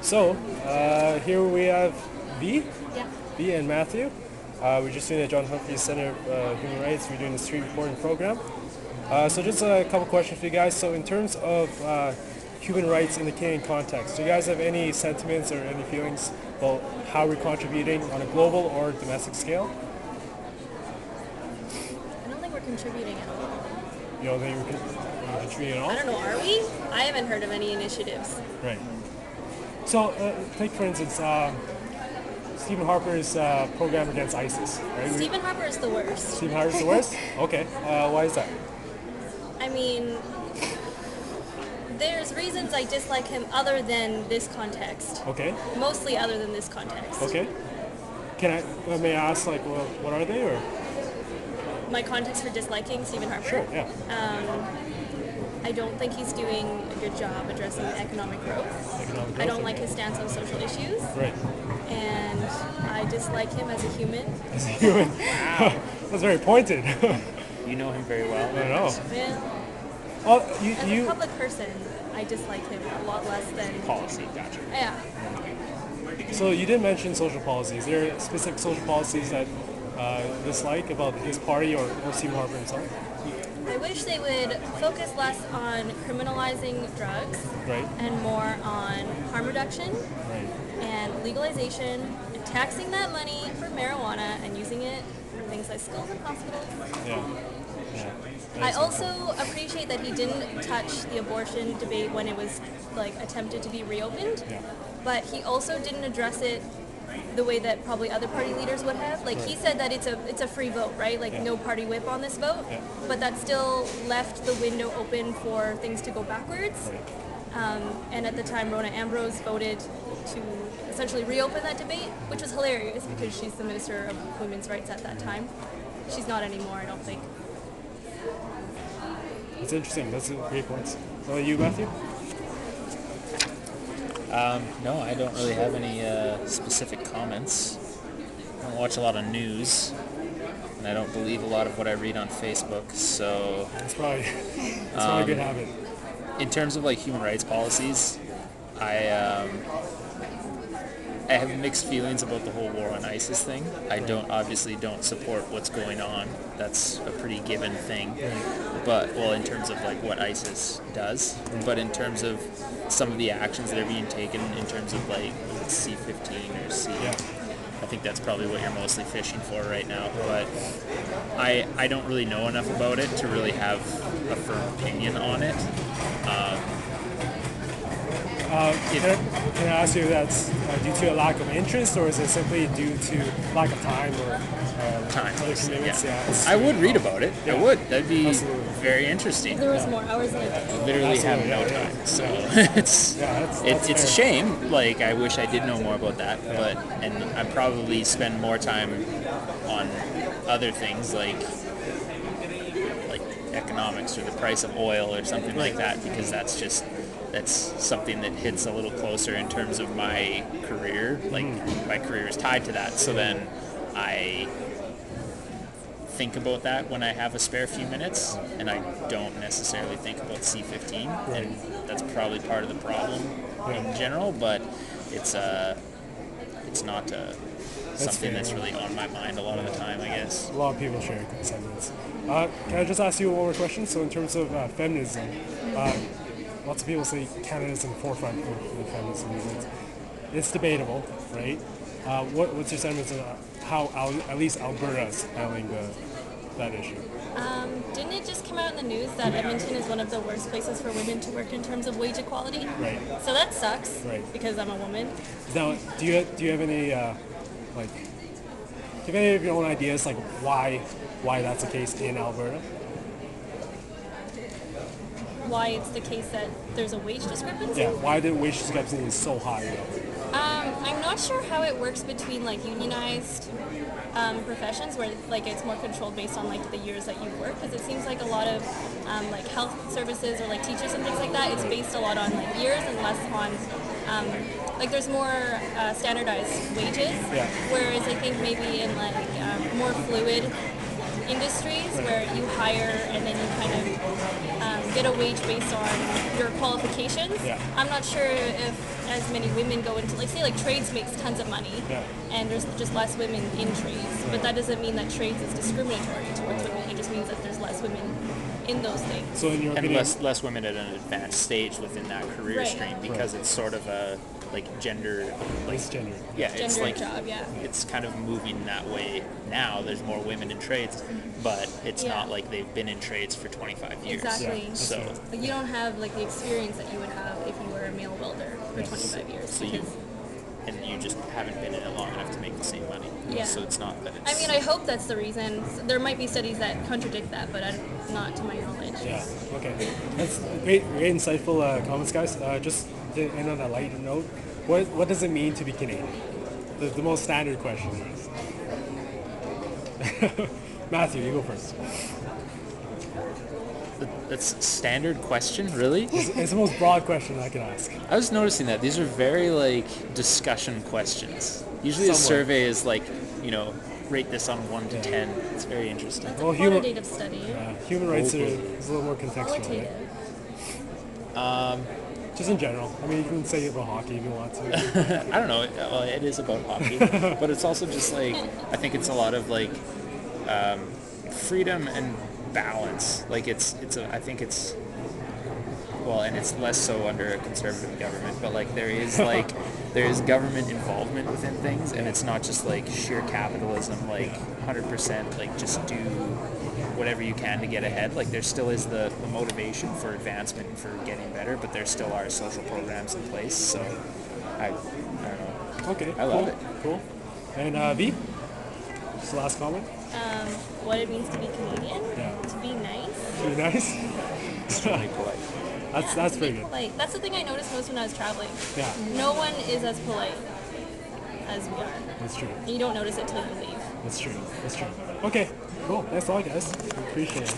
So, here we have V, Yeah. V and Matthew. We're just doing the John Humphrey Center of Human Rights. We're doing the street reporting program. So just a couple questions for you guys. So in terms of human rights in the Canadian context, do you guys have any sentiments or any feelings about how we're contributing on a global or domestic scale? I don't think we're contributing at all. You don't think we're contributing at all? I don't know, are we? I haven't heard of any initiatives. Right. So, take for instance, Stephen Harper's program against ISIS, right? Stephen Harper is the worst. Stephen Harper's the worst? Okay. Why is that? I mean, there's reasons I dislike him other than this context. Okay. Mostly other than this context. Okay. May I ask, like, well, what are they, or? My context for disliking Stephen Harper? Sure, yeah. I don't think he's doing a good job addressing economic growth. Economic I growth, don't like his stance on social issues. Right. And I dislike him as a human. As a human. That's very pointed. I You know him very well. don't know. Man, Oh, as a you public person, I dislike him a lot less than... Policy, gotcha. Yeah. so you did mention social policies. Are there specific social policies that dislike about his party or Stephen Harper himself? I wish they would focus less on criminalizing drugs Right. and more on harm reduction Right. and legalization and taxing that money for marijuana and using it for things like schools and hospitals. Yeah. Yeah. I also appreciate that he didn't touch the abortion debate when it was like attempted to be reopened, Yeah. but he also didn't address it the way that probably other party leaders would have. Like he said that it's a free vote, right? Like Yeah. no party whip on this vote, Yeah. but that still left the window open for things to go backwards. Right. And at the time, Rona Ambrose voted to essentially reopen that debate, which was hilarious because she's the Minister of Women's Rights at that time. She's not anymore, I don't think. It's interesting. That's a great point. So you, Matthew? No, I don't really have any specific comments. I don't watch a lot of news, and I don't believe a lot of what I read on Facebook. So, That's probably a good habit. in terms of like human rights policies, I have mixed feelings about the whole war on ISIS thing. I obviously don't support what's going on. That's a pretty given thing. But well, in terms of like what ISIS does, but in terms of some of the actions that are being taken, in terms of like C-15 or C, Yeah. I think that's probably what you're mostly fishing for right now. But I don't really know enough about it to really have a firm opinion on it. Can I ask you if that's due to a lack of interest, or is it simply due to lack of time or Time, other commitments? yeah. it's- I would read about it. Yeah. I would. That'd be Absolutely. very interesting. There was more hours than a day. Literally have Absolutely, no yeah, time. yeah. So it's Yeah, that's it's a fair. shame. Like I wish I did know more about that, but and I probably spend more time on other things like economics or the price of oil or something like that, because that's something that hits a little closer in terms of my career. Like my career is tied to that. So then I think about that when I have a spare few minutes, and I don't necessarily think about C-15, and that's probably part of the problem in general. But it's not something fair. that's really on my mind a lot of the time, I guess. A lot of people share sentiments. Can I just ask you one more question? So in terms of feminism, lots of people say Canada's in the forefront of feminism movement. It's debatable, right? What's your sentiments on how at least Alberta is handling that issue? Didn't it just come out in the news that Edmonton is one of the worst places for women to work in terms of wage equality? Right. So that sucks Right. because I'm a woman. Now, do you have any do you have any of your own ideas like why that's the case in Alberta? Why it's the case that there's a wage discrepancy? Yeah, why the wage discrepancy is so high in Alberta? I'm not sure how it works between like unionized professions where like it's more controlled based on like the years that you work, because it seems like a lot of like health services or like teachers and things like that, it's based a lot on like years and less on like there's more standardized wages. Yeah. Whereas I think maybe in like more fluid industries where you hire and then you kind of get a wage based on your qualifications. Yeah. I'm not sure if as many women go into, like, say, like trades makes tons of money, Yeah. and there's just less women in trades. But that doesn't mean that trades is discriminatory towards women. It just means that there's less women in those things. So in your And opinion, less women at an advanced stage within that career Right. stream because it's sort of a like gender like it's gender. yeah it's Gender like job, yeah. it's kind of moving that way now. There's more women in trades, but it's Yeah. not like they've been in trades for 25 years. Exactly. Yeah. So Like, you don't have like the experience that you would have if you were a male welder for 25 years. so you because- and you just haven't been in it long enough to make the same money. Yeah. So it's not that it's I mean, I hope that's the reason. There might be studies that contradict that, but not to my knowledge. Yeah. Okay. That's great insightful comments, guys. Just to end on a lighter note, what does it mean to be Canadian? The most standard question. Matthew, you go first. that's a standard question, really. It's the most broad question I can ask. I was noticing that these are very like discussion questions. Usually a Somewhat. survey is like, you know, rate this on 1 to Yeah. 10. It's very interesting. That's Well, a qualitative study. Human rights is a little more contextual, Qualitative. right? Just in general. I mean, you can say about hockey if you want to. I don't know. Well, it is about hockey, but it's also just like I think it's a lot of like freedom and balance. Like I think it's well, and it's less so under a conservative government, but like there is government involvement within things, and it's not just like sheer capitalism, like 100% like just do whatever you can to get ahead. Like there still is the motivation for advancement and for getting better, but there still are social programs in place. So I don't know. Okay. I love cool. it. Cool. And V? Just the last comment? What it means to be Canadian. Yeah. To be nice. Pretty nice. Extremely polite. That's pretty good. Polite. That's the thing I noticed most when I was traveling. Yeah, No one is as polite as we are. that's true. And you don't notice it till you leave. That's true. That's true. Okay, cool. That's all, guys. Appreciate it.